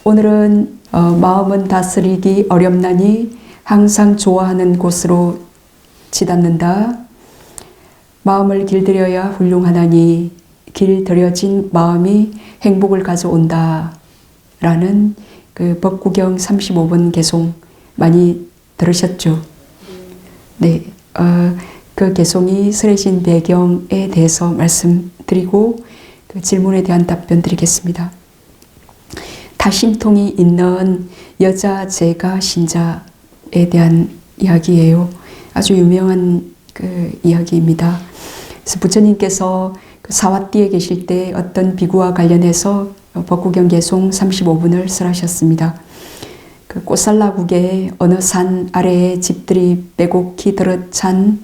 오늘은 마음은 다스리기 어렵나니 항상 좋아하는 곳으로 치닫는다. 마음을 길들여야 훌륭하나니 길들여진 마음이 행복을 가져온다. 라는 그 법구경 35번 개송 많이 들으셨죠? 네, 그 개송이 쓰여진 배경에 대해서 말씀드리고 그 질문에 대한 답변 드리겠습니다. 다심통이 있는 여자 제가 신자에 대한 이야기예요. 아주 유명한 그 이야기입니다. 그래서 부처님께서 그 사와띠에 계실 때 어떤 비구와 관련해서 법구경 개송 35분을 설하셨습니다. 그 꽃살라국의 어느 산 아래에 집들이 빼곡히 들어찬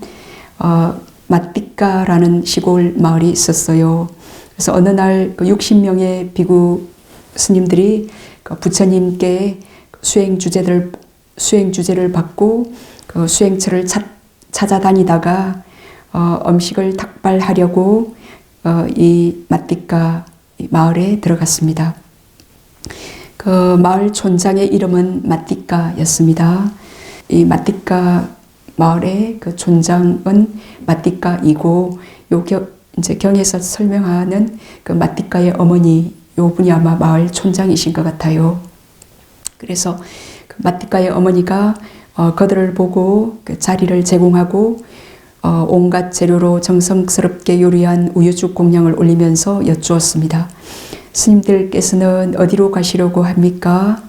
마띠까라는 시골 마을이 있었어요. 그래서 어느 날 그 60명의 비구 스님들이 그 부처님께 수행 주제를 받고 그 수행처를 찾아다니다가 음식을 탁발하려고 이 마띠까 마을에 들어갔습니다. 그 마을 촌장의 이름은 마띠까였습니다. 이 마띠까 마을의 그 촌장은 마띠까이고 이제 경에서 설명하는 그 마띠까의 어머니 요 분이 아마 마을 촌장이신 것 같아요. 그래서 그 마띠까의 어머니가 그들을 보고 그 자리를 제공하고 온갖 재료로 정성스럽게 요리한 우유죽 공양을 올리면서 여쭈었습니다. 스님들께서는 어디로 가시려고 합니까?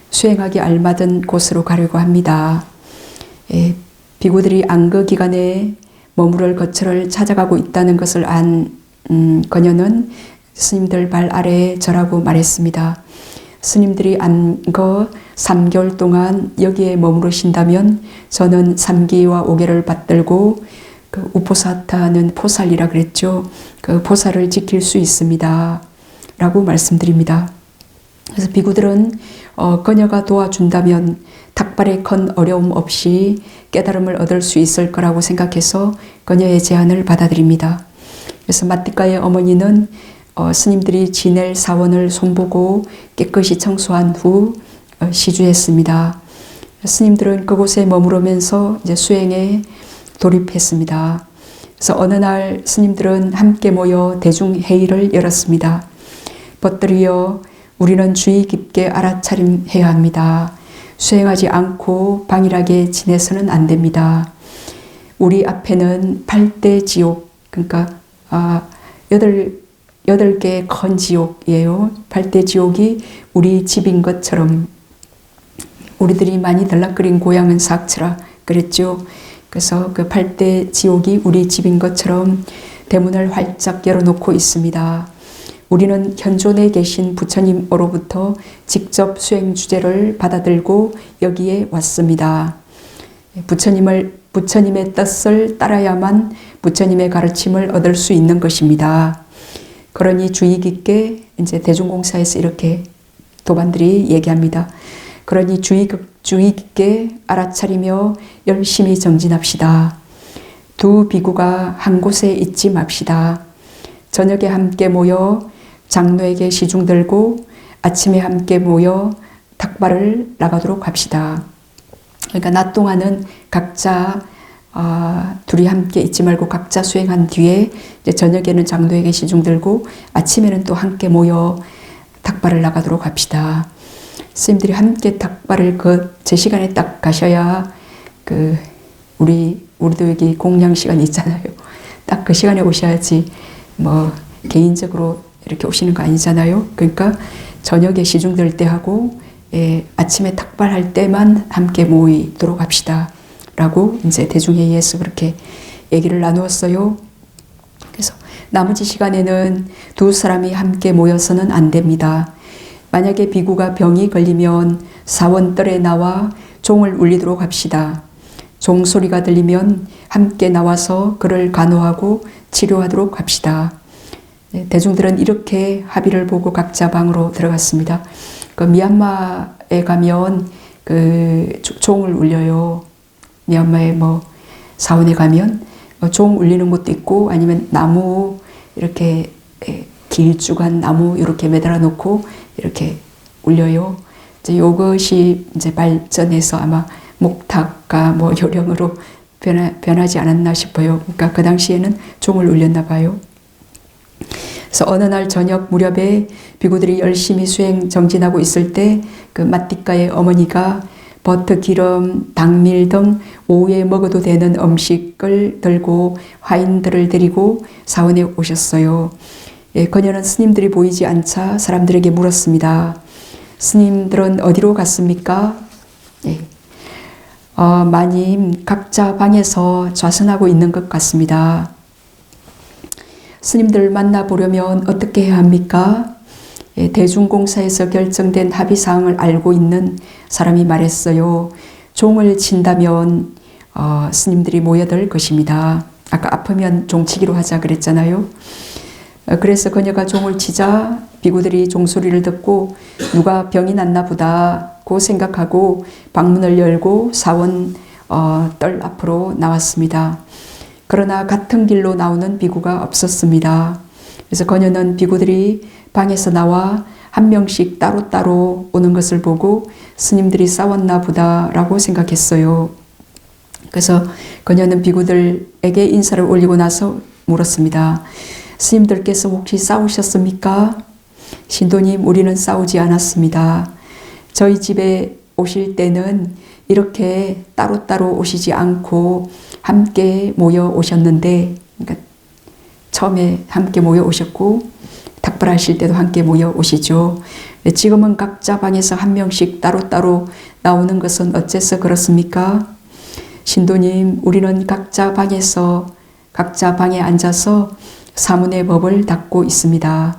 수행하기 알맞은 곳으로 가려고 합니다. 비구들이 안거 기간에 머무를 거처를 찾아가고 있다는 것을 안 그녀는 스님들 발 아래에 절하고 말했습니다. 스님들이 안거 3개월 동안 여기에 머무르신다면 저는 3기와 5개를 받들고 그 우포사타는 포살이라 그랬죠. 그 포살을 지킬 수 있습니다. 라고 말씀드립니다. 그래서 비구들은 그녀가 도와준다면 닭발에 큰 어려움 없이 깨달음을 얻을 수 있을 거라고 생각해서 그녀의 제안을 받아들입니다. 그래서 마띠까의 어머니는 스님들이 지낼 사원을 손보고 깨끗이 청소한 후 시주했습니다. 스님들은 그곳에 머무르면서 이제 수행에 돌입했습니다. 그래서 어느 날 스님들은 함께 모여 대중회의를 열었습니다. 벗들이여 우리는 주의 깊게 알아차림해야 합니다. 수행하지 않고 방일하게 지내서는 안 됩니다. 우리 앞에는 8대 지옥, 그러니까 8개의 큰 지옥이에요. 8대 지옥이 우리 집인 것처럼 우리들이 많이 들락거린 고향은 삭처라 그랬죠. 그래서 그 8대 지옥이 우리 집인 것처럼 대문을 활짝 열어놓고 있습니다. 우리는 현존에 계신 부처님으로부터 직접 수행 주제를 받아들고 여기에 왔습니다. 부처님의 뜻을 따라야만 부처님의 가르침을 얻을 수 있는 것입니다. 그러니 주의 깊게 이제 대중공사에서 이렇게 도반들이 얘기합니다. 그러니 주의 깊게 알아차리며 열심히 정진합시다. 두 비구가 한 곳에 있지 맙시다. 저녁에 함께 모여 장로에게 시중 들고 아침에 함께 모여 닭발을 나가도록 합시다. 그러니까 낮 동안은 각자 둘이 함께 있지 말고 각자 수행한 뒤에 이제 저녁에는 장로에게 시중 들고 아침에는 또 함께 모여 닭발을 나가도록 합시다. 스님들이 함께 닭발을 제 시간에 딱 가셔야 우리도 여기 공양 시간이 있잖아요. 딱 그 시간에 오셔야지 뭐 개인적으로 이렇게 오시는 거 아니잖아요. 그러니까 저녁에 시중 들 때 하고 아침에 닭발할 때만 함께 모이도록 합시다. 라고 이제 대중회의에서 그렇게 얘기를 나누었어요. 그래서 나머지 시간에는 두 사람이 함께 모여서는 안 됩니다. 만약에 비구가 병이 걸리면 사원뜰에 나와 종을 울리도록 합시다. 종 소리가 들리면 함께 나와서 그를 간호하고 치료하도록 합시다. 대중들은 이렇게 합의를 보고 각자 방으로 들어갔습니다. 그 미얀마에 가면 그 종을 울려요. 미얀마에 뭐 사원에 가면 종 울리는 것도 있고 아니면 나무 이렇게 길쭉한 나무 이렇게 매달아 놓고 이렇게 울려요. 이제 이것이 이제 발전해서 아마 목탁과 뭐 요령으로 변하지 않았나 싶어요. 그러니까 그 당시에는 종을 울렸나 봐요. 그래서 어느 날 저녁 무렵에 비구들이 열심히 수행 정진하고 있을 때 그 마띠가의 어머니가 버터, 기름, 당밀 등 오후에 먹어도 되는 음식을 들고 화인들을 데리고 사원에 오셨어요. 예, 그녀는 스님들이 보이지 않자 사람들에게 물었습니다. 스님들은 어디로 갔습니까? 예. 마님, 각자 방에서 좌선하고 있는 것 같습니다. 스님들 만나보려면 어떻게 해야 합니까? 예, 대중공사에서 결정된 합의사항을 알고 있는 사람이 말했어요. 종을 친다면 스님들이 모여들 것입니다. 아까 아프면 종치기로 하자 그랬잖아요. 그래서 그녀가 종을 치자 비구들이 종소리를 듣고 누가 병이 났나 보다고 생각하고 방문을 열고 사원 뜰 앞으로 나왔습니다. 그러나 같은 길로 나오는 비구가 없었습니다. 그래서 그녀는 비구들이 방에서 나와 한 명씩 따로따로 오는 것을 보고 스님들이 싸웠나 보다라고 생각했어요. 그래서 그녀는 비구들에게 인사를 올리고 나서 물었습니다. 스님들께서 혹시 싸우셨습니까? 신도님, 우리는 싸우지 않았습니다. 저희 집에 오실 때는 이렇게 따로따로 오시지 않고 함께 모여 오셨는데, 그러니까 처음에 함께 모여 오셨고 탁발하실 때도 함께 모여 오시죠. 지금은 각자 방에서 한 명씩 따로따로 나오는 것은 어째서 그렇습니까? 신도님, 우리는 각자 방에 앉아서 사문의 법을 닦고 있습니다.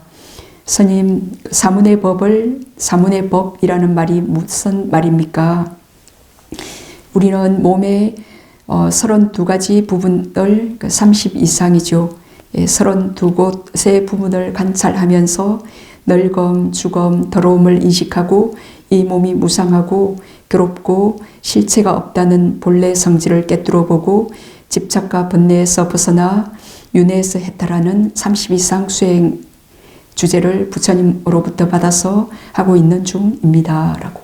스님, 사문의 법이라는 말이 무슨 말입니까? 우리는 몸의 32가지 부분을 30 이상이죠. 32곳의 부분을 관찰하면서 널검, 죽음, 더러움을 인식하고 이 몸이 무상하고 괴롭고 실체가 없다는 본래 성질을 깨뜨려 보고 집착과 번뇌에서 벗어나 윤회에서 해탈하는 30 이상 수행 주제를 부처님으로부터 받아서 하고 있는 중입니다. 라고.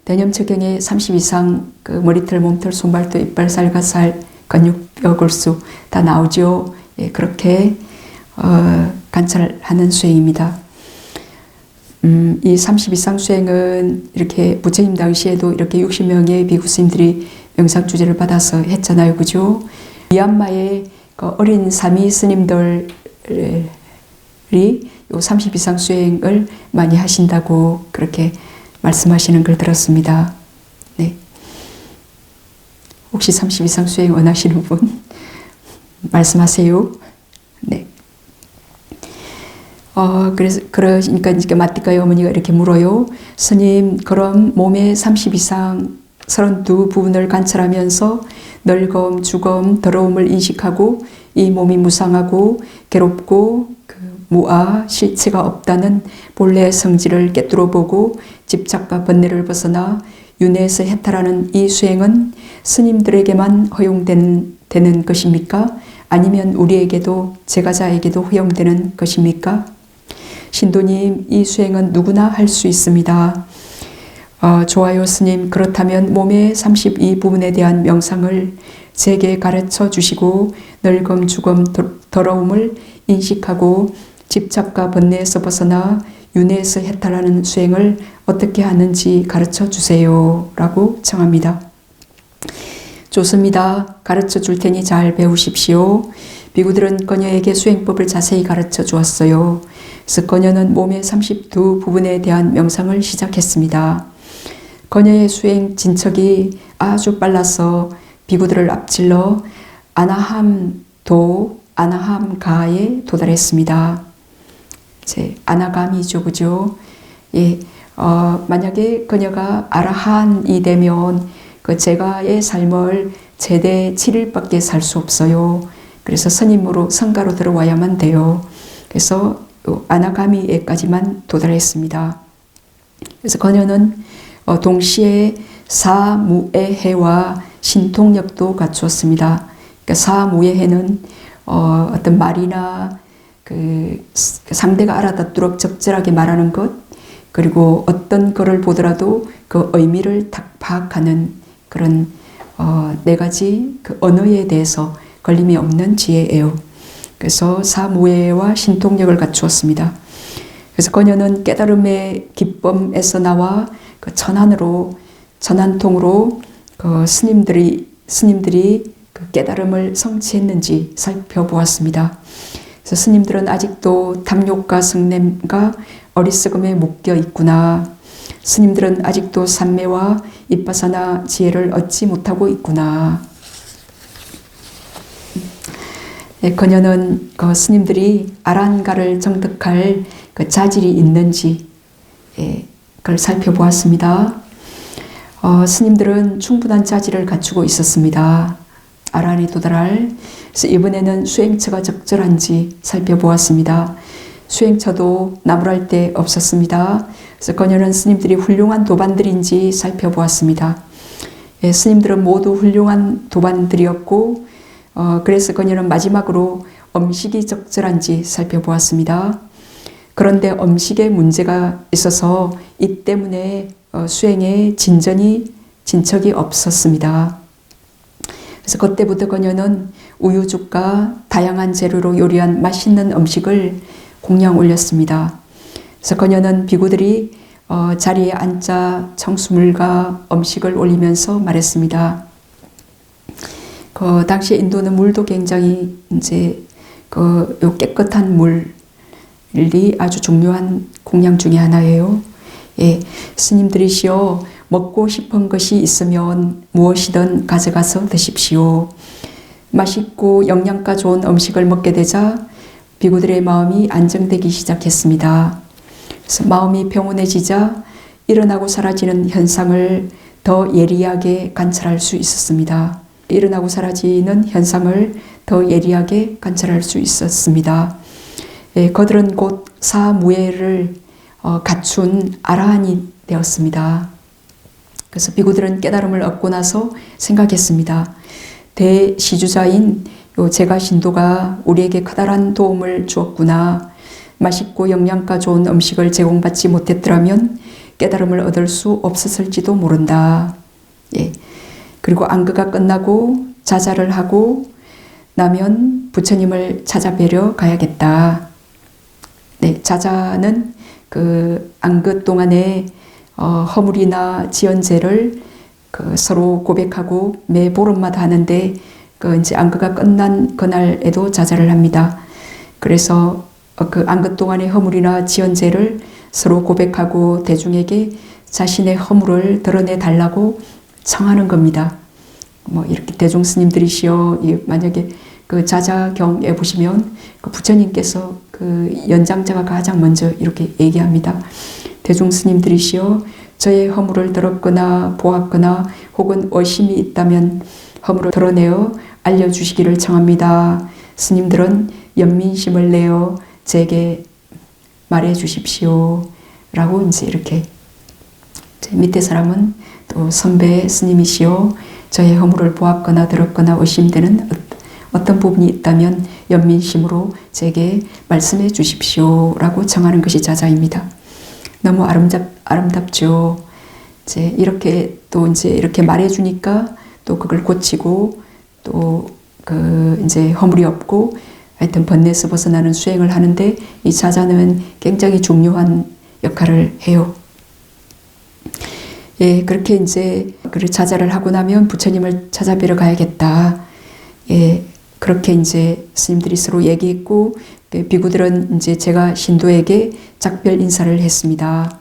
대념처경에 30 이상 그 머리털, 몸털, 손발톱, 이빨, 살과 살, 근육, 뼈, 골수 다 나오죠. 예, 그렇게 관찰하는 수행입니다. 이 30 이상 수행은 이렇게 부처님 당시에도 이렇게 60명의 비구 스님들이 명상 주제를 받아서 했잖아요. 그죠? 미얀마의 그 어린 사미 스님들이 요 30 이상 수행을 많이 하신다고 그렇게 말씀하시는 걸 들었습니다. 네. 혹시 30 이상 수행 원하시는 분 말씀하세요. 네. 그러니까 이제 마띠가의 어머니가 이렇게 물어요. 스님, 그럼 몸의 30 이상 32 부분을 관찰하면서 널검, 죽음, 더러움을 인식하고 이 몸이 무상하고 괴롭고 무아, 실체가 없다는 본래의 성질을 깨뜨려 보고 집착과 번뇌를 벗어나 윤회에서 해탈하는 이 수행은 스님들에게만 허용되는 것입니까? 아니면 우리에게도 제가자에게도 허용되는 것입니까? 신도님, 이 수행은 누구나 할 수 있습니다. 좋아요 스님, 그렇다면 몸의 32부분에 대한 명상을 제게 가르쳐 주시고 널검, 죽음, 더러움을 인식하고 집착과 번뇌에서 벗어나 윤회에서 해탈하는 수행을 어떻게 하는지 가르쳐 주세요. 라고 청합니다. 좋습니다. 가르쳐 줄 테니 잘 배우십시오. 비구들은 그녀에게 수행법을 자세히 가르쳐 주었어요. 그래서 그녀는 몸의 32 부분에 대한 명상을 시작했습니다. 그녀의 수행 진척이 아주 빨라서 비구들을 앞질러 아나함가에 도달했습니다. 이제 아나감이죠, 그죠? 예, 만약에 그녀가 아라한이 되면 그 제가의 삶을 제대 7일밖에 살 수 없어요. 그래서 스님으로 성가로 들어와야만 돼요. 그래서 아나가미에까지만 도달했습니다. 그래서 그녀는 동시에 사무예해와 신통력도 갖추었습니다. 그러니까 사무예해는 어떤 말이나 그 상대가 알아듣도록 적절하게 말하는 것, 그리고 어떤 글을 보더라도 그 의미를 딱 파악하는 그런 네 가지 그 언어에 대해서 걸림이 없는 지혜예요. 그래서 사무예와 신통력을 갖추었습니다. 그래서 그녀는 깨달음의 기쁨에서 나와 그 천안통으로 그 스님들이 그 깨달음을 성취했는지 살펴보았습니다. 그래서 스님들은 아직도 탐욕과 성냄과 어리석음에 묶여 있구나. 스님들은 아직도 삼매와 잇바사나 지혜를 얻지 못하고 있구나. 그녀는 그 스님들이 아란가를 정득할 그 자질이 있는지 그걸 살펴보았습니다. 스님들은 충분한 자질을 갖추고 있었습니다. 아란에 도달할. 그래서 이번에는 수행처가 적절한지 살펴보았습니다. 수행처도 나무랄 데 없었습니다. 그래서 그녀는 스님들이 훌륭한 도반들인지 살펴보았습니다. 스님들은 모두 훌륭한 도반들이었고 그래서 그녀는 마지막으로 음식이 적절한지 살펴보았습니다. 그런데 음식에 문제가 있어서 이 때문에 수행에 진척이 없었습니다. 그래서 그때부터 그녀는 우유죽과 다양한 재료로 요리한 맛있는 음식을 공양 올렸습니다. 그래서 그녀는 비구들이 자리에 앉아 청수물과 음식을 올리면서 말했습니다. 그 당시 인도는 물도 굉장히 이제 요 깨끗한 물이 아주 중요한 공양 중에 하나예요. 스님들이시여, 먹고 싶은 것이 있으면 무엇이든 가져가서 드십시오. 맛있고 영양가 좋은 음식을 먹게 되자 비구들의 마음이 안정되기 시작했습니다. 그래서 마음이 평온해지자 일어나고 사라지는 현상을 더 예리하게 관찰할 수 있었습니다. 일어나고 사라지는 현상을 더 예리하게 관찰할 수 있었습니다. 그들은 곧 사무예를 갖춘 아라한이 되었습니다. 그래서 비구들은 깨달음을 얻고 나서 생각했습니다. 대시주자인 제가 신도가 우리에게 커다란 도움을 주었구나. 맛있고 영양가 좋은 음식을 제공받지 못했더라면 깨달음을 얻을 수 없었을지도 모른다. 그리고 안그가 끝나고 자자를 하고 나면 부처님을 찾아뵈러 가야겠다. 자자는 그 안그 동안에 허물이나 지연제를 서로 고백하고 매 보름마다 하는데 그 이제 안그가 끝난 그날에도 자자를 합니다. 그래서 그 안그 동안의 허물이나 지연제를 서로 고백하고 대중에게 자신의 허물을 드러내 달라고 청하는 겁니다. 이렇게 대중 스님들이시여, 만약에 그 자자경에 보시면 그 부처님께서 그 연장자가 가장 먼저 이렇게 얘기합니다. 대중 스님들이시여, 저의 허물을 들었거나 보았거나 혹은 의심이 있다면 허물을 드러내어 알려주시기를 청합니다. 스님들은 연민심을 내어 제게 말해 주십시오. 라고 이제 이렇게 밑에 사람은 또 선배 스님이시여, 저의 허물을 보았거나 들었거나 의심되는 어떤 부분이 있다면 연민심으로 제게 말씀해 주십시오. 라고 청하는 것이 자자입니다. 너무 아름답죠. 이제 이렇게 또 이제 이렇게 말해 주니까 또 그걸 고치고 또 이제 허물이 없고 하여튼 번뇌에서 벗어나는 수행을 하는데 이 자자는 굉장히 중요한 역할을 해요. 그렇게 이제 자자를 하고 나면 부처님을 찾아뵈러 가야겠다. 그렇게 이제 스님들이 서로 얘기했고 비구들은 이제 제가 신도에게 작별 인사를 했습니다.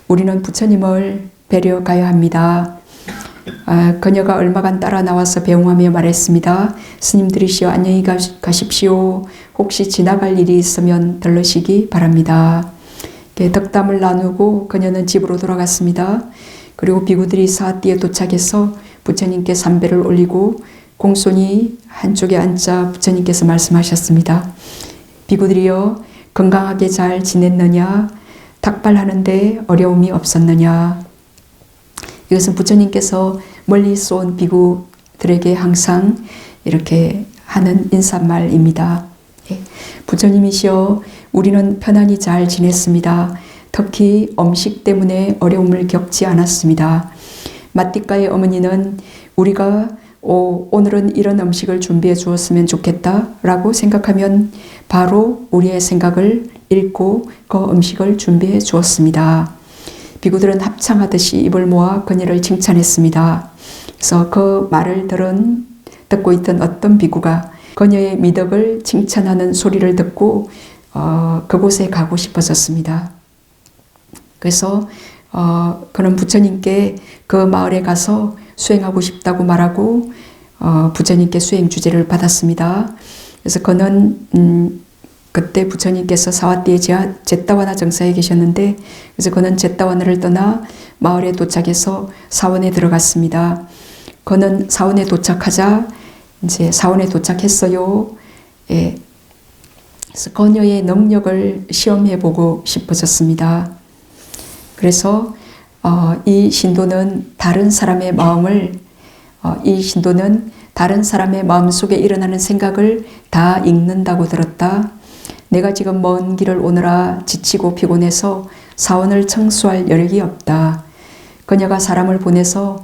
우리는 부처님을 뵈러 가야 합니다. 그녀가 얼마간 따라 나와서 배웅하며 말했습니다. 스님들이시여, 안녕히 가십시오. 혹시 지나갈 일이 있으면 들르시기 바랍니다. 덕담을 나누고 그녀는 집으로 돌아갔습니다. 그리고 비구들이 사띠에 도착해서 부처님께 삼배를 올리고 공손히 한쪽에 앉자 부처님께서 말씀하셨습니다. 비구들이여, 건강하게 잘 지냈느냐? 탁발하는데 어려움이 없었느냐? 이것은 부처님께서 멀리서 온 비구들에게 항상 이렇게 하는 인사말입니다. 부처님이시여, 우리는 편안히 잘 지냈습니다. 특히 음식 때문에 어려움을 겪지 않았습니다. 마띠카의 어머니는 우리가 오늘은 이런 음식을 준비해 주었으면 좋겠다 라고 생각하면 바로 우리의 생각을 읽고 그 음식을 준비해 주었습니다. 비구들은 합창하듯이 입을 모아 그녀를 칭찬했습니다. 그래서 그 말을 듣고 있던 어떤 비구가 그녀의 미덕을 칭찬하는 소리를 듣고 그곳에 가고 싶어졌습니다. 그래서 그는 부처님께 그 마을에 가서 수행하고 싶다고 말하고 부처님께 수행 주제를 받았습니다. 그래서 그는 그때 부처님께서 사와띠의 제따와나 정사에 계셨는데 그래서 그는 제따와나를 떠나 마을에 도착해서 사원에 들어갔습니다. 그는 사원에 도착하자 이제 사원에 도착했어요. 예. 그래서 그녀의 능력을 시험해 보고 싶어졌습니다. 그래서 이 신도는 다른 사람의 마음을 이 신도는 다른 사람의 마음속에 일어나는 생각을 다 읽는다고 들었다. 내가 지금 먼 길을 오느라 지치고 피곤해서 사원을 청소할 여력이 없다. 그녀가 사람을 보내서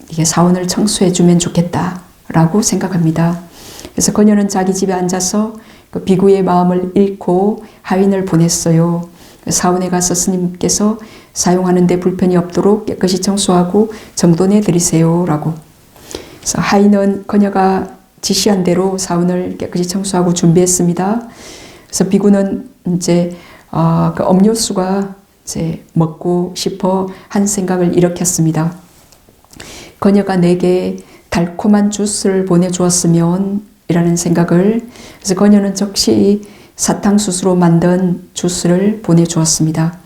이게 사원을 청소해 주면 좋겠다 라고 생각합니다. 그래서 그녀는 자기 집에 앉아서 그 비구의 마음을 읽고 하인을 보냈어요. 사원에 가서 스님께서 사용하는 데 불편이 없도록 깨끗이 청소하고 정돈해 드리세요 라고. 그래서 하인은 그녀가 지시한 대로 사원을 깨끗이 청소하고 준비했습니다. 그래서 비구는 이제 그 음료수가 이제 먹고 싶어 한 생각을 일으켰습니다. 그녀가 내게 달콤한 주스를 보내주었으면 이라는 생각을. 그래서 그녀는 즉시 사탕수수로 만든 주스를 보내주었습니다.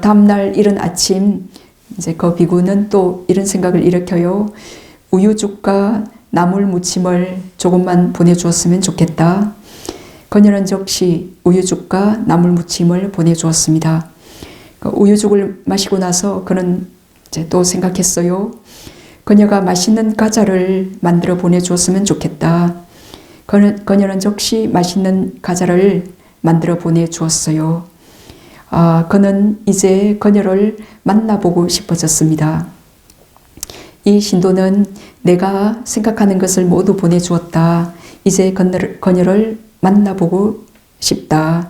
다음날 이른 아침 이제 그 비구는 또 이런 생각을 일으켜요. 우유죽과 나물 무침을 조금만 보내주었으면 좋겠다. 그녀는 즉시 우유죽과 나물 무침을 보내주었습니다. 그 우유죽을 마시고 나서 그는 이제 또 생각했어요. 그녀가 맛있는 과자를 만들어 보내주었으면 좋겠다. 그녀는 즉시 맛있는 과자를 만들어 보내주었어요. 그는 이제 그녀를 만나보고 싶어졌습니다. 이 신도는 내가 생각하는 것을 모두 보내주었다. 이제 그녀를 만나보고 싶다.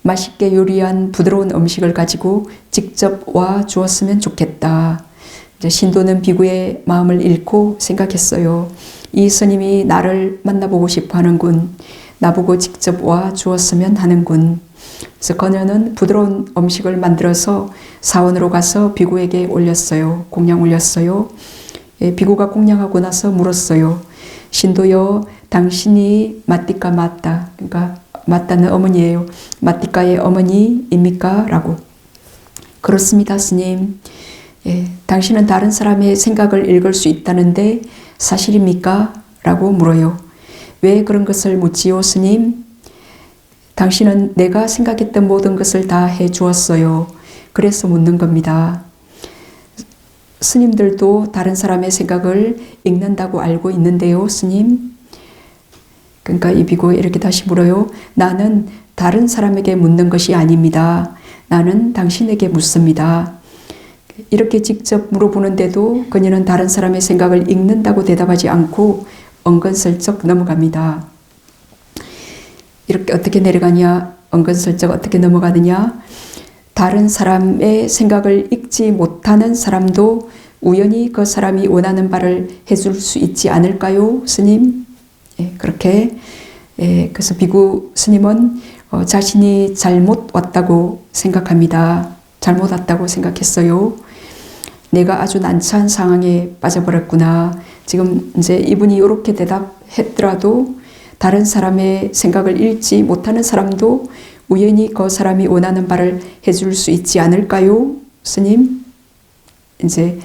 맛있게 요리한 부드러운 음식을 가지고 직접 와 주었으면 좋겠다. 이제 신도는 비구의 마음을 읽고 생각했어요. 이 스님이 나를 만나보고 싶어 하는군. 나보고 직접 와 주었으면 하는군. 그래서 그녀는 부드러운 음식을 만들어서 사원으로 가서 비구에게 올렸어요. 공양 올렸어요. 예, 비구가 공양하고 나서 물었어요. 신도여, 당신이 마띠카 맞다. 그러니까 맞다는 어머니예요. 마띠카의 어머니입니까? 라고. 그렇습니다, 스님. 예, 당신은 다른 사람의 생각을 읽을 수 있다는데 사실입니까? 라고 물어요. 왜 그런 것을 묻지요, 스님? 당신은 내가 생각했던 모든 것을 다 해주었어요. 그래서 묻는 겁니다. 스님들도 다른 사람의 생각을 읽는다고 알고 있는데요, 스님. 그러니까 이 비구가 이렇게 다시 물어요. 나는 다른 사람에게 묻는 것이 아닙니다. 나는 당신에게 묻습니다. 이렇게 직접 물어보는데도 그녀는 다른 사람의 생각을 읽는다고 대답하지 않고 은근슬쩍 넘어갑니다. 이렇게 어떻게 내려가냐? 은근슬쩍 어떻게 넘어가느냐? 다른 사람의 생각을 읽지 못하는 사람도 우연히 그 사람이 원하는 바를 해줄 수 있지 않을까요, 스님? 예, 그렇게. 예, 그래서 비구 스님은 자신이 잘못 왔다고 생각합니다. 잘못 왔다고 생각했어요. 내가 아주 난처한 상황에 빠져버렸구나. 지금 이제 이분이 이렇게 대답했더라도 다른 사람의 생각을 읽지 못하는 사람도 우연히 그 사람이 원하는 바를 해줄 수 있지 않을까요? 스님? 이제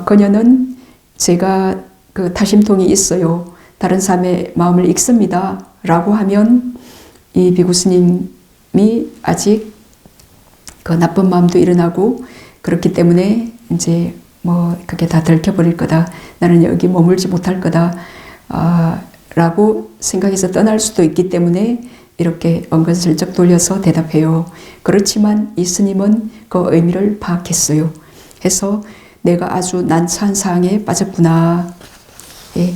그녀는 제가 그 타심통이 있어요. 다른 사람의 마음을 읽습니다. 라고 하면 이 비구 스님이 아직 그 나쁜 마음도 일어나고 그렇기 때문에 이제 뭐 그게 다 들켜버릴 거다. 나는 여기 머물지 못할 거다. 라고 생각해서 떠날 수도 있기 때문에 이렇게 은근슬쩍 돌려서 대답해요. 그렇지만 이 스님은 그 의미를 파악했어요. 해서 내가 아주 난처한 상황에 빠졌구나. 예.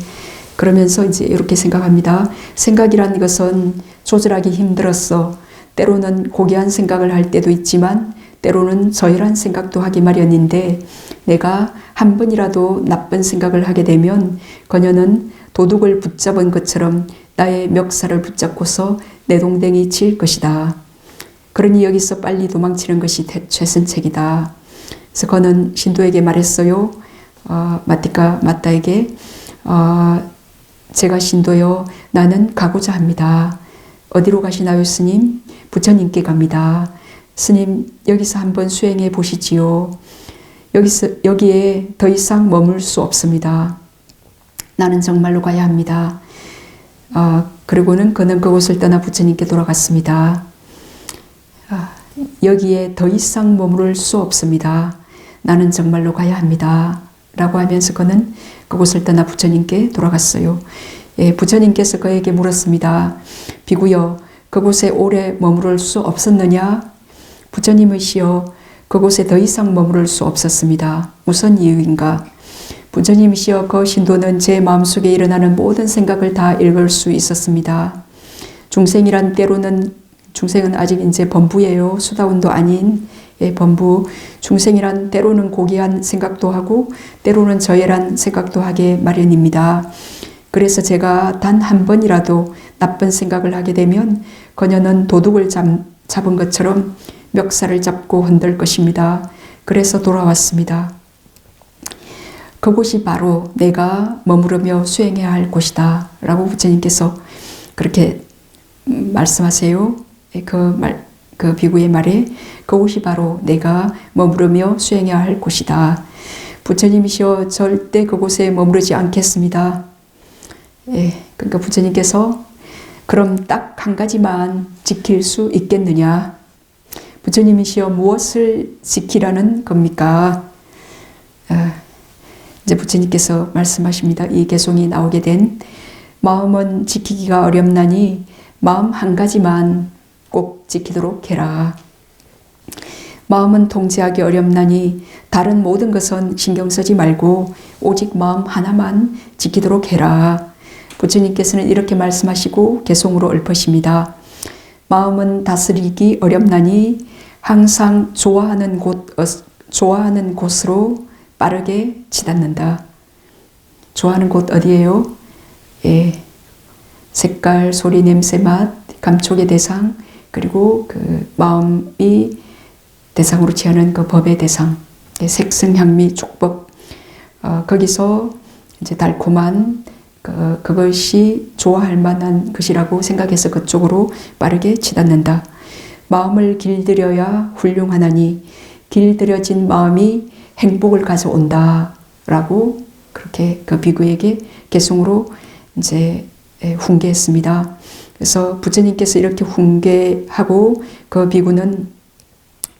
그러면서 이제 이렇게 생각합니다. 생각이란 것은 조절하기 힘들었어. 때로는 고귀한 생각을 할 때도 있지만 때로는 저열한 생각도 하기 마련인데 내가 한 번이라도 나쁜 생각을 하게 되면 그녀는 도둑을 붙잡은 것처럼 나의 멱살을 붙잡고서 내동댕이 칠 것이다. 그러니 여기서 빨리 도망치는 것이 최선책이다. 그래서 그는 신도에게 말했어요. 마따에게 제가 신도요, 나는 가고자 합니다. 어디로 가시나요, 스님? 부처님께 갑니다. 스님, 여기서 한번 수행해 보시지요. 여기에 더 이상 머물 수 없습니다. 나는 정말로 가야 합니다. 그리고는 그는 그곳을 떠나 부처님께 돌아갔습니다. 여기에 더 이상 머무를 수 없습니다. 나는 정말로 가야 합니다. 라고 하면서 그는 그곳을 떠나 부처님께 돌아갔어요. 예, 부처님께서 그에게 물었습니다. 비구여, 그곳에 오래 머무를 수 없었느냐? 부처님이시여, 그곳에 더 이상 머무를 수 없었습니다. 무슨 이유인가? 부처님이시여, 그 신도는 제 마음속에 일어나는 모든 생각을 다 읽을 수 있었습니다. 중생이란 때로는, 중생은 아직 이제 범부예요. 수다운도 아닌 범부. 중생이란 때로는 고귀한 생각도 하고 때로는 저열한 생각도 하게 마련입니다. 그래서 제가 단 한 번이라도 나쁜 생각을 하게 되면 그녀는 도둑을 잡은 것처럼 멱살을 잡고 흔들 것입니다. 그래서 돌아왔습니다. 그곳이 바로 내가 머무르며 수행해야 할 곳이다. 라고 부처님께서 그렇게 말씀하세요. 그 비구의 말에 그곳이 바로 내가 머무르며 수행해야 할 곳이다. 부처님이시여, 절대 그곳에 머무르지 않겠습니다. 예, 그러니까 부처님께서 그럼 딱 한 가지만 지킬 수 있겠느냐? 부처님이시여, 무엇을 지키라는 겁니까? 이제 부처님께서 말씀하십니다. 이 개송이 나오게 된 마음은 지키기가 어렵나니 마음 한 가지만 꼭 지키도록 해라. 마음은 통제하기 어렵나니 다른 모든 것은 신경 쓰지 말고 오직 마음 하나만 지키도록 해라. 부처님께서는 이렇게 말씀하시고 개송으로 읊으십니다. 마음은 다스리기 어렵나니 항상 좋아하는 곳으로 빠르게 치닫는다. 좋아하는 곳 어디예요? 예, 색깔, 소리, 냄새, 맛, 감촉의 대상, 그리고 그 마음이 대상으로 취하는 그 법의 대상, 색승, 향미, 촉법, 거기서 이제 달콤한 그것이 좋아할 만한 것이라고 생각해서 그쪽으로 빠르게 치닫는다. 마음을 길들여야 훌륭하나니 길들여진 마음이 행복을 가져온다. 라고 그렇게 그 비구에게 개송으로 이제 훈계했습니다. 그래서 부처님께서 이렇게 훈계하고 그 비구는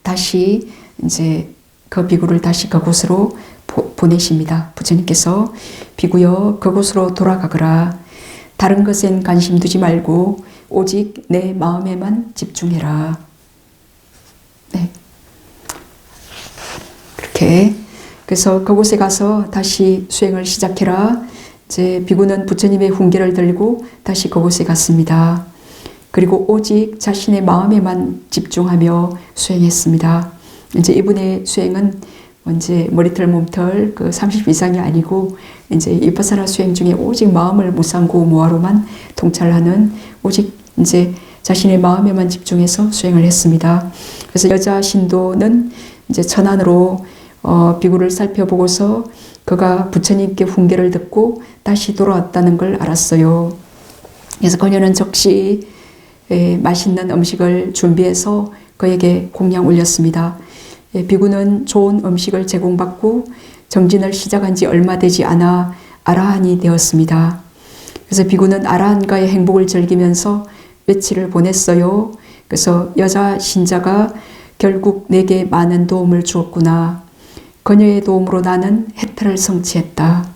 다시 이제 그 비구를 다시 그곳으로 보내십니다. 부처님께서 비구여, 그곳으로 돌아가거라. 다른 것엔 관심 두지 말고 오직 내 마음에만 집중해라. 네. 그렇게 그래서 그곳에 가서 다시 수행을 시작해라. 이제 비구는 부처님의 훈계를 들고 다시 그곳에 갔습니다. 그리고 오직 자신의 마음에만 집중하며 수행했습니다. 이제 이분의 수행은 이제 머리털 몸털 그 30 이상이 아니고 이제 위파사나 수행 중에 오직 마음을 무상고 무아로만 통찰하는 오직 이제 자신의 마음에만 집중해서 수행을 했습니다. 그래서 여자 신도는 이제 천안으로 비구를 살펴보고서 그가 부처님께 훈계를 듣고 다시 돌아왔다는 걸 알았어요. 그래서 그녀는 즉시 맛있는 음식을 준비해서 그에게 공양 올렸습니다. 비구는 좋은 음식을 제공받고 정진을 시작한 지 얼마 되지 않아 아라한이 되었습니다. 그래서 비구는 아라한과의 행복을 즐기면서 며칠을 보냈어요. 그래서 여자 신자가 결국 내게 많은 도움을 주었구나. 그녀의 도움으로 나는 해탈을 성취했다.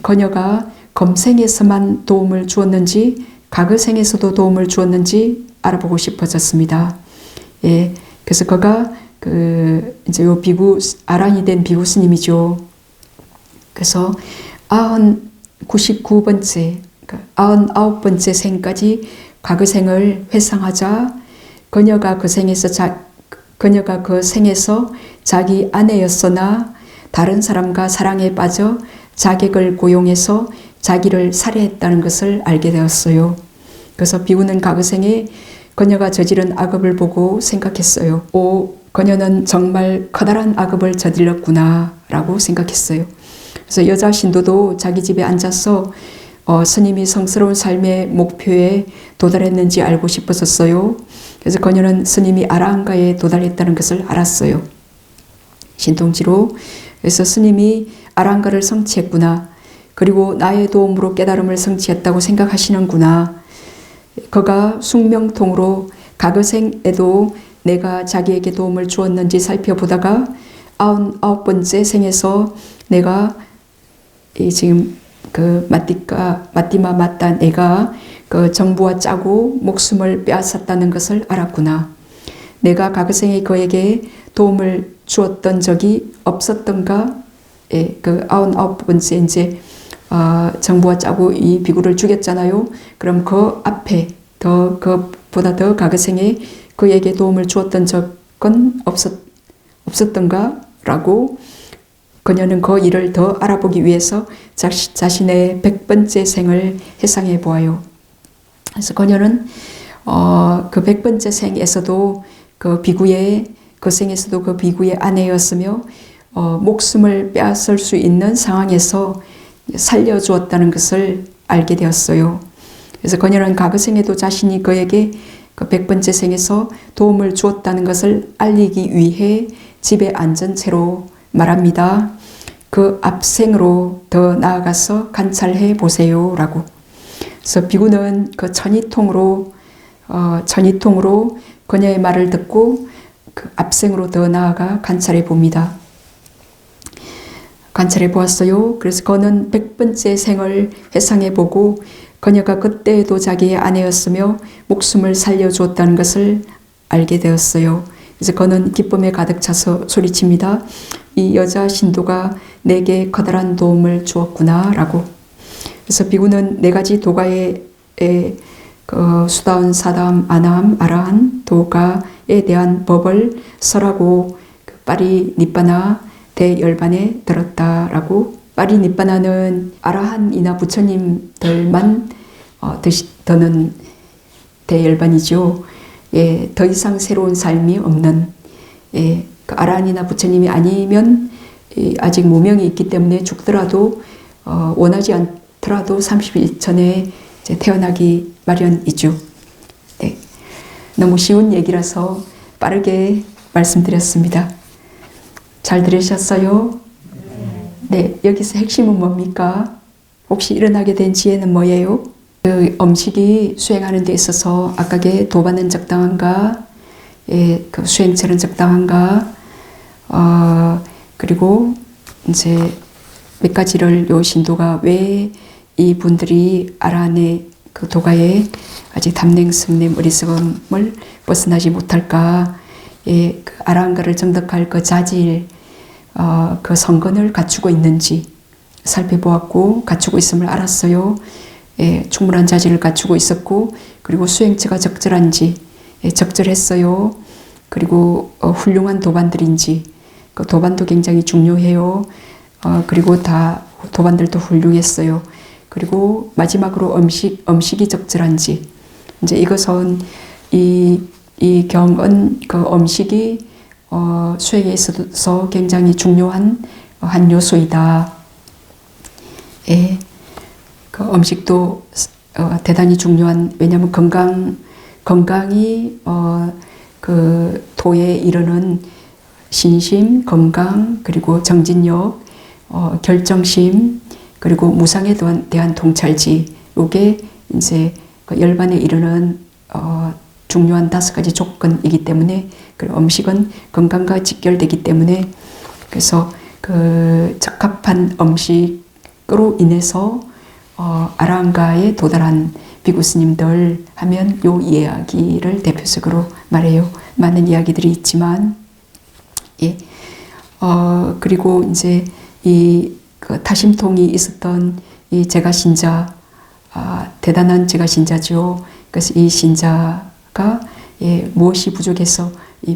그녀가 검생에서만 도움을 주었는지 가거생에서도 도움을 주었는지 알아보고 싶어졌습니다. 예, 그래서 그가 이제 요 아란이 된 비구 스님이죠. 그래서 99번째, 99번째 생까지 과거생을 회상하자 그녀가 그 생에서 자기 아내였으나 다른 사람과 사랑에 빠져 자객을 고용해서 자기를 살해했다는 것을 알게 되었어요. 그래서 비구는 과거생에 그녀가 저지른 악업을 보고 생각했어요. 그녀는 정말 커다란 악업을 저질렀구나 라고 생각했어요. 그래서 여자 신도도 자기 집에 앉아서 스님이 성스러운 삶의 목표에 도달했는지 알고 싶었었어요. 그래서 그녀는 스님이 아라한가에 도달했다는 것을 알았어요. 신통지로. 그래서 스님이 아라한가를 성취했구나. 그리고 나의 도움으로 깨달음을 성취했다고 생각하시는구나. 그가 숙명통으로 과거생에도 내가 자기에게 도움을 주었는지 살펴보다가 99번째 생에서 내가 지금 마띠마 맞단 애가 정부와 짜고 목숨을 빼앗았다는 것을 알았구나. 내가 과거생에 그에게 도움을 주었던 적이 없었던가? 예, 99번째 이제 정부와 짜고 이 비구를 죽였잖아요. 그럼 그 앞에 그보다 더 과거생에 그에게 도움을 주었던 적은 없었던가? 라고 그녀는 그 일을 더 알아보기 위해서 자신의 100번째 생을 회상해 보아요. 그래서 그녀는 그 100번째 생에서도 그 생에서도 그 비구의 아내였으며 목숨을 빼앗을 수 있는 상황에서 살려주었다는 것을 알게 되었어요. 그래서 그녀는 과거생에도 자신이 그에게 그 100번째 생에서 도움을 주었다는 것을 알리기 위해 집에 앉은 채로 말합니다. 그 앞생으로 더 나아가서 관찰해 보세요 라고. 그래서 비구는 그 천이통으로 그녀의 말을 듣고 그 앞생으로 더 나아가 관찰해 봅니다. 관찰해 보았어요. 그래서 그는 100번째 생을 회상해 보고 그녀가 그때에도 자기의 아내였으며 목숨을 살려주었다는 것을 알게 되었어요. 그래서 그는 기쁨에 가득 차서 소리칩니다. 이 여자 신도가 내게 커다란 도움을 주었구나 라고. 그래서 비구는 4가지 도가의 수다운, 사다움, 아나함, 아라한 도가에 대한 법을 설하고 파리 니빠나 대열반에 들었다라고. 파리 니빠나는 아라한이나 부처님들만 드는 대열반이죠. 예, 더 이상 새로운 삶이 없는, 예, 그 아라한이나 부처님이 아니면 아직 무명이 있기 때문에 죽더라도 원하지 않더라도 30일 전에 이제 태어나기 마련이죠. 네, 너무 쉬운 얘기라서 빠르게 말씀드렸습니다. 잘 들으셨어요? 네, 여기서 핵심은 뭡니까? 혹시 일어나게 된 지혜는 뭐예요? 그 음식이 수행하는 데 있어서 아까게 도반은 적당한가? 예, 그 수행철은 적당한가? 그리고 이제 몇 가지를 요 신도가 왜 이 분들이 아라한의 그 도가에 아직 담냉, 승냄, 어리석음을 벗어나지 못할까? 예, 그 아라한가를 정덕할 그 자질, 그 성건을 갖추고 있는지 살펴보았고 갖추고 있음을 알았어요. 예, 충분한 자질을 갖추고 있었고 그리고 수행처가 적절한지 적절했어요. 그리고 훌륭한 도반들인지 그 도반도 굉장히 중요해요. 그리고 다 도반들도 훌륭했어요. 그리고 마지막으로 음식이 적절한지 이제 이것은 이 경은 그 음식이 수행에 있어서 굉장히 중요한 한 요소이다. 예, 그 음식도 대단히 중요한, 왜냐하면 건강이 그 도에 이르는 신심, 건강, 그리고 정진력, 결정심, 그리고 무상에 대한 통찰지, 요게 이제 그 열반에 이르는 중요한 5가지 조건이기 때문에 그 음식은 건강과 직결되기 때문에 그래서 그 적합한 음식으로 인해서 아라한가에 도달한 비구스님들 하면 요 이야기를 대표적으로 말해요. 많은 이야기들이 있지만, 예. 그리고 이제 그 타심통이 있었던 이 제가 신자, 대단한 제가 신자죠. 그래서 이 신자가 무엇이 부족해서 이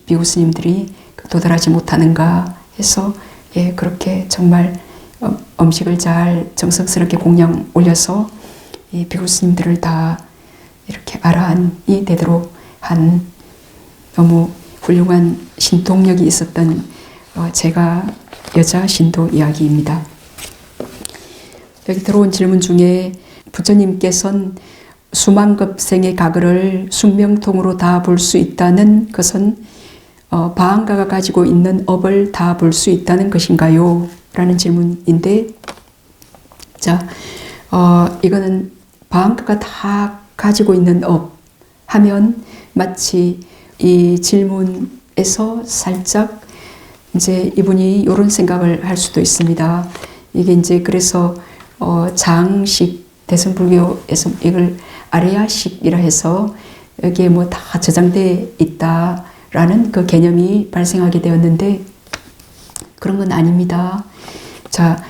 비구스님들이 도달하지 못하는가 해서 그렇게 정말 음식을 잘 정성스럽게 공양 올려서 이 비구스님들을 다 이렇게 아라한이 되도록 한 너무 훌륭한 신통력이 있었던 제가 여자 신도 이야기입니다. 여기 들어온 질문 중에 부처님께서는 수만급생의 가글을 숙명통으로 다 볼 수 있다는 것은 바한가가 가지고 있는 업을 다 볼 수 있다는 것인가요? 라는 질문인데, 자, 이거는 바한가가 다 가지고 있는 업 하면 마치 이 질문에서 살짝 이제 이분이 이런 생각을 할 수도 있습니다. 이게 이제 그래서 장식 대승불교에서 이걸 아레야식이라 해서 여기에 뭐 다 저장돼 있다라는 그 개념이 발생하게 되었는데 그런 건 아닙니다. 자,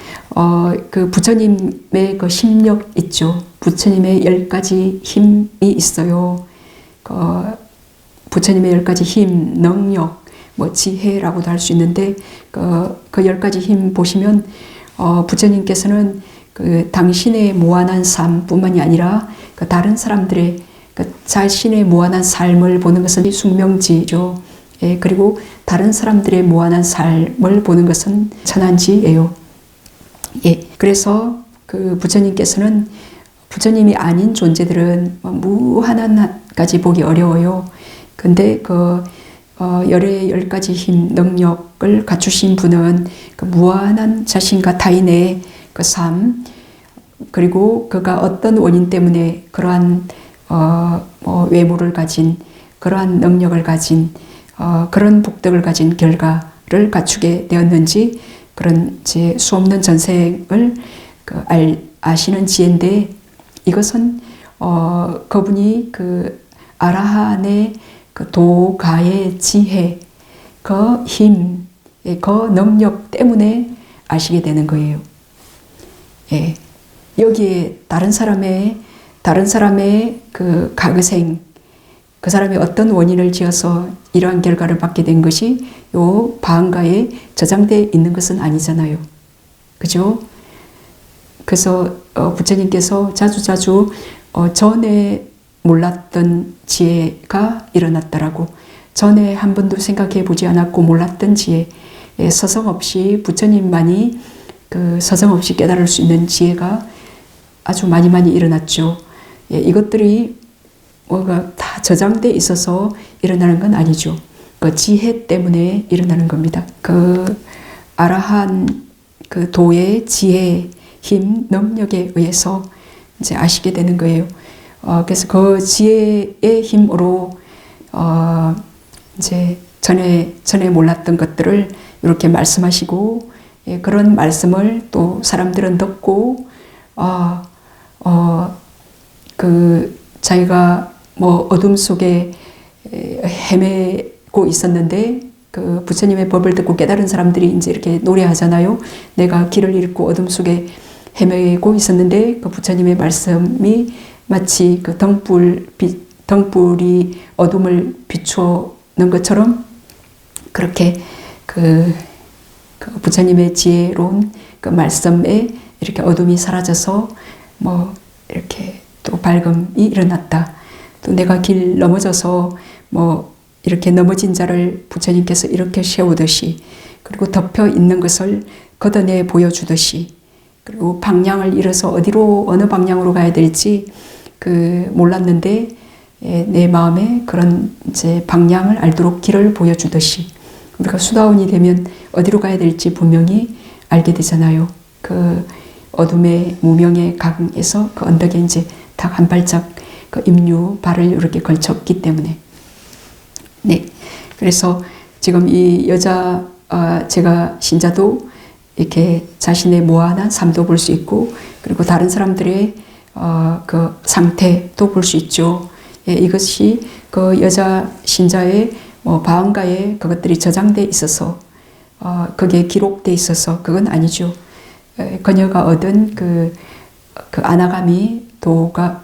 그 부처님의 그 힘력 있죠. 부처님의 10가지 힘이 있어요. 부처님의 10가지 힘, 능력, 뭐 지혜라고도 할 수 있는데 그 10가지 힘 보시면 부처님께서는 그 당신의 무한한 삶뿐만이 아니라 그 다른 사람들의 그 자신의 무한한 삶을 보는 것은 숙명지죠. 그리고 다른 사람들의 무한한 삶을 보는 것은 천한지예요. 그래서 그 부처님께서는 부처님이 아닌 존재들은 무한한까지 보기 어려워요. 근데 그 열의 10가지 힘, 능력을 갖추신 분은 그 무한한 자신과 타인의 그 삶, 그리고 그가 어떤 원인 때문에 그러한 외모를 가진, 그러한 능력을 가진, 그런 복덕을 가진 결과를 갖추게 되었는지 그런 제 수없는 전생을 아시는 지혜인데 이것은 그분이 그 아라한의 그 도가의 지혜, 그 힘, 그 능력 때문에 아시게 되는 거예요. 여기에 다른 사람의 그 가그생, 그 사람이 어떤 원인을 지어서 이러한 결과를 받게 된 것이 요 바한가에 저장되어 있는 것은 아니잖아요. 그죠? 그래서 부처님께서 자주자주 전에 몰랐던 지혜가 일어났더라고. 전에 한 번도 생각해 보지 않았고 몰랐던 지혜, 서성 없이 부처님만이 그 서성 없이 깨달을 수 있는 지혜가 아주 많이 일어났죠. 이것들이 뭐가 다 저장돼 있어서 일어나는 건 아니죠. 그 지혜 때문에 일어나는 겁니다. 그 아라한 그 도의 지혜, 힘, 능력에 의해서 이제 아시게 되는 거예요. 그래서 그 지혜의 힘으로 이제 전에 몰랐던 것들을 이렇게 말씀하시고 그런 말씀을 또 사람들은 듣고 그 자기가 뭐 어둠 속에 헤매고 있었는데 그 부처님의 법을 듣고 깨달은 사람들이 이제 이렇게 노래하잖아요. 내가 길을 잃고 어둠 속에 헤매고 있었는데 그 부처님의 말씀이 마치 그 등불이 어둠을 비추는 것처럼 그렇게 그 부처님의 지혜로운 그 말씀에 이렇게 어둠이 사라져서 뭐 이렇게 또 밝음이 일어났다. 또 내가 길 넘어져서 뭐 이렇게 넘어진 자를 부처님께서 이렇게 세우듯이 그리고 덮여 있는 것을 걷어내 보여주듯이 그리고 방향을 잃어서 어느 방향으로 가야 될지 그 몰랐는데 내 마음에 그런 이제 방향을 알도록 길을 보여주듯이 우리가 수다원이 되면 어디로 가야 될지 분명히 알게 되잖아요. 그 어둠의 무명의 강에서 그 언덕에 이제 딱 한 발짝 그 임류 발을 이렇게 걸쳤기 때문에. 네. 그래서 지금 이 여자 제가 신자도 이렇게 자신의 무한한 삶도 볼 수 있고, 그리고 다른 사람들의 그 상태도 볼 수 있죠. 예, 이것이 그 여자 신자의 뭐 방가에 그것들이 저장돼 있어서 그게 기록돼 있어서 그건 아니죠. 그녀가 얻은 그 아나가미 도가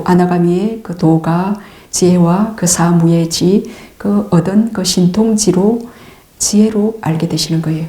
아나가미의 그 도가 지혜와 그 사무의 지, 그 얻은 그 신통지로 지혜로 알게 되시는 거예요.